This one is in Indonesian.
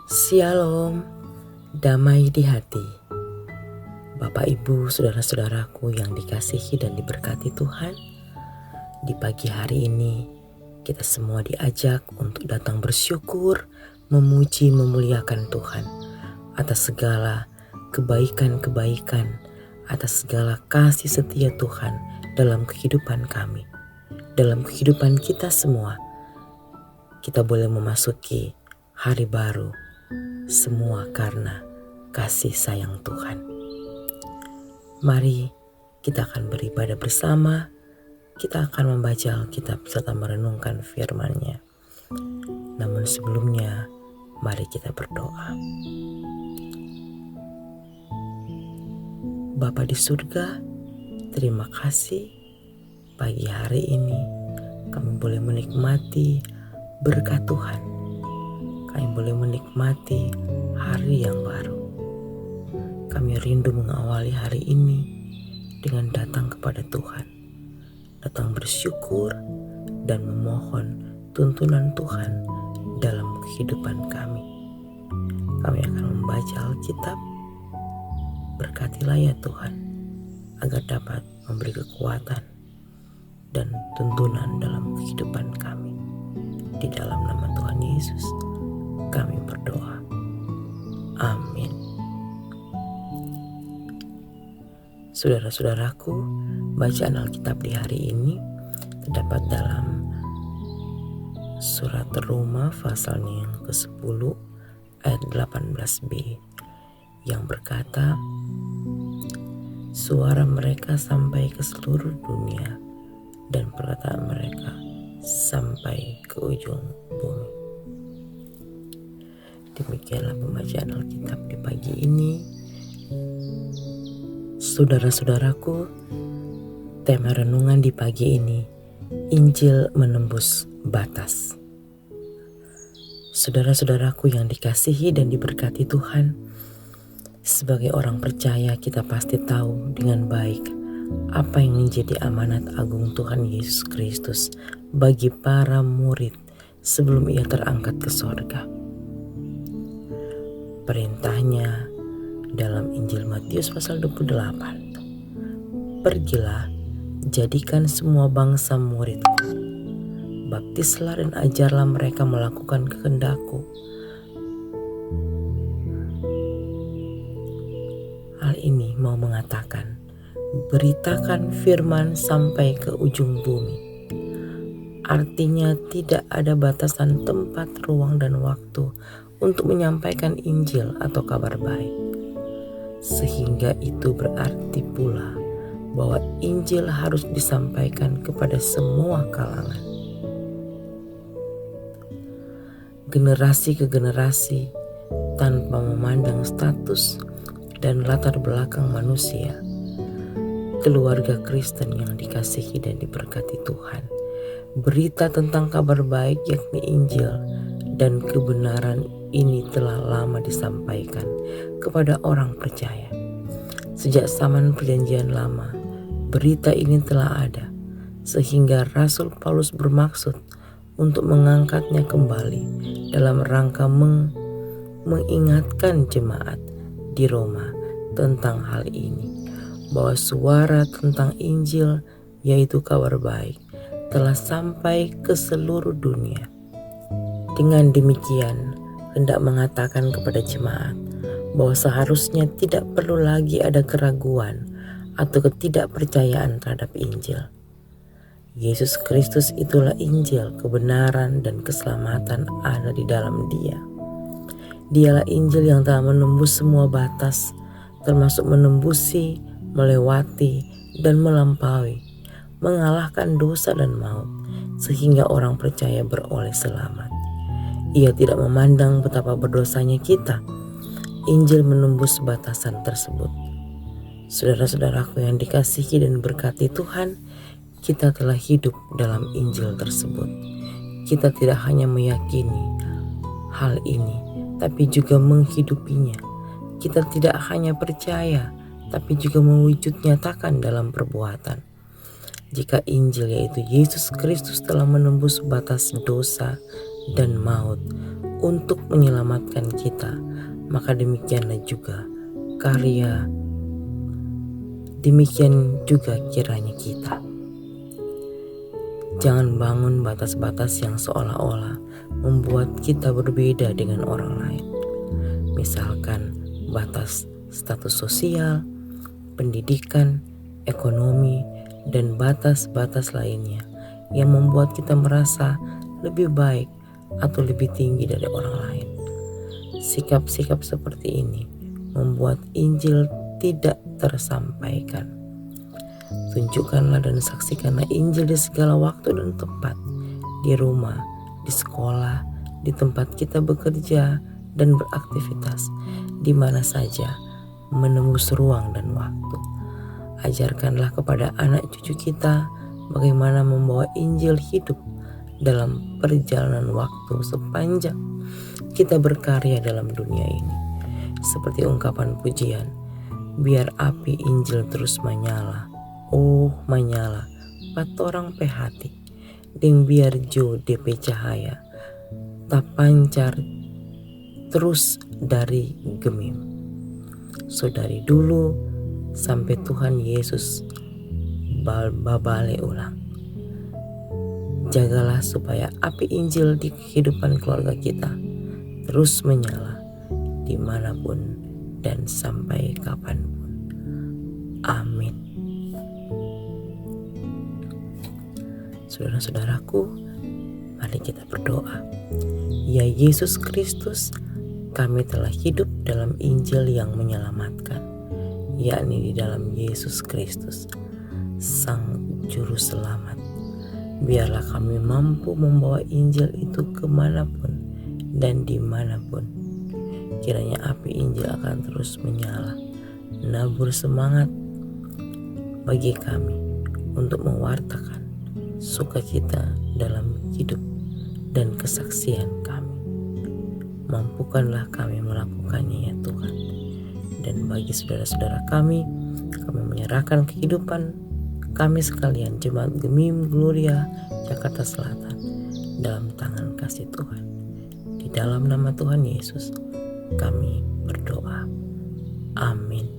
Shalom, damai di hati. Bapak, Ibu, saudara-saudaraku yang dikasihi dan diberkati Tuhan, di pagi hari ini kita semua diajak untuk datang bersyukur, memuji, memuliakan Tuhan atas segala kebaikan-kebaikan, atas segala kasih setia Tuhan dalam kehidupan kami, dalam kehidupan kita semua. Kita boleh memasuki hari baru, semua karena kasih sayang Tuhan. Mari kita akan beribadah bersama. Kita akan membaca Alkitab serta merenungkan firman-Nya. Namun sebelumnya, mari kita berdoa. Bapa di surga, terima kasih pagi hari ini kami boleh menikmati berkat Tuhan. Kami boleh menikmati hari yang baru. Kami rindu mengawali hari ini dengan datang kepada Tuhan. Datang bersyukur dan memohon tuntunan Tuhan dalam kehidupan kami. Kami akan membaca Alkitab. Berkatilah ya Tuhan, agar dapat memberi kekuatan dan tuntunan dalam kehidupan kami. Di dalam nama Tuhan Yesus, kami berdoa. Amin. Saudara-saudaraku, bacaan Alkitab di hari ini terdapat dalam surat Roma pasalnya yang ke-10 ayat 18b yang berkata, suara mereka sampai ke seluruh dunia dan perkataan mereka sampai ke ujung bumi. Demikianlah pembacaan Alkitab di pagi ini. Saudara-saudaraku, tema renungan di pagi ini, Injil menembus batas. Saudara-saudaraku yang dikasihi dan diberkati Tuhan, sebagai orang percaya kita pasti tahu dengan baik apa yang menjadi amanat agung Tuhan Yesus Kristus bagi para murid sebelum ia terangkat ke sorga. Perintahnya dalam Injil Matius pasal 28. Pergilah, jadikan semua bangsa muridku. Baptislah dan ajarlah mereka melakukan kehendakku. Hal ini mau mengatakan, beritakan firman sampai ke ujung bumi. Artinya tidak ada batasan tempat, ruang, dan waktu untuk menyampaikan Injil atau kabar baik. Sehingga itu berarti pula bahwa Injil harus disampaikan kepada semua kalangan. Generasi ke generasi tanpa memandang status dan latar belakang manusia. Keluarga Kristen yang dikasihi dan diberkati Tuhan, berita tentang kabar baik yakni Injil dan kebenaran ini telah lama disampaikan kepada orang percaya. Sejak zaman Perjanjian Lama, berita ini telah ada, sehingga Rasul Paulus bermaksud untuk mengangkatnya kembali dalam rangka mengingatkan jemaat di Roma tentang hal ini, bahwa suara tentang Injil, yaitu kabar baik, telah sampai ke seluruh dunia. Dengan demikian, hendak mengatakan kepada jemaat bahwa seharusnya tidak perlu lagi ada keraguan atau ketidakpercayaan terhadap Injil. Yesus Kristus itulah Injil, kebenaran dan keselamatan ada di dalam Dia. Dialah Injil yang telah menembus semua batas, termasuk menembusi, melewati, dan melampaui, mengalahkan dosa dan maut, sehingga orang percaya beroleh selamat. Ia tidak memandang betapa berdosanya kita. Injil menembus batasan tersebut. Saudara-saudaraku yang dikasihi dan berkati Tuhan, kita telah hidup dalam Injil tersebut. Kita tidak hanya meyakini hal ini, tapi juga menghidupinya. Kita tidak hanya percaya, tapi juga mewujud nyatakan dalam perbuatan. Jika Injil yaitu Yesus Kristus telah menembus batas dosa dan maut, untuk menyelamatkan kita, maka demikian juga kiranya kita. Jangan bangun batas-batas yang seolah-olah membuat kita berbeda dengan orang lain. Misalkan batas status sosial, pendidikan, ekonomi, dan batas-batas lainnya yang membuat kita merasa lebih baik atau lebih tinggi dari orang lain. Sikap-sikap seperti ini membuat Injil tidak tersampaikan. Tunjukkanlah dan saksikanlah Injil di segala waktu dan tempat, di rumah, di sekolah, di tempat kita bekerja dan beraktivitas, di mana saja, menembus ruang dan waktu. Ajarkanlah kepada anak cucu kita bagaimana membawa Injil hidup dalam perjalanan waktu sepanjang kita berkarya dalam dunia ini. Seperti ungkapan pujian, biar api Injil terus menyala, oh menyala, patorang pehati, deng biar jo DP cahaya, tak pancar terus dari gemim. So dari dulu sampai Tuhan Yesus babale ulang. Jagalah supaya api Injil di kehidupan keluarga kita terus menyala dimanapun dan sampai kapanpun. Amin. Saudara-saudaraku, mari kita berdoa. Ya Yesus Kristus, kami telah hidup dalam Injil yang menyelamatkan, yakni di dalam Yesus Kristus, Sang Juru Selamat. Biarlah kami mampu membawa Injil itu kemanapun dan dimanapun. Kiranya api Injil akan terus menyala, menabur semangat bagi kami untuk mewartakan sukacita dalam hidup dan kesaksian kami. Mampukanlah kami melakukannya ya Tuhan. Dan bagi saudara-saudara kami menyerahkan kehidupan kami sekalian, Jemaat Gemim Gloria Jakarta Selatan, dalam tangan kasih Tuhan. Di dalam nama Tuhan Yesus kami berdoa. Amin.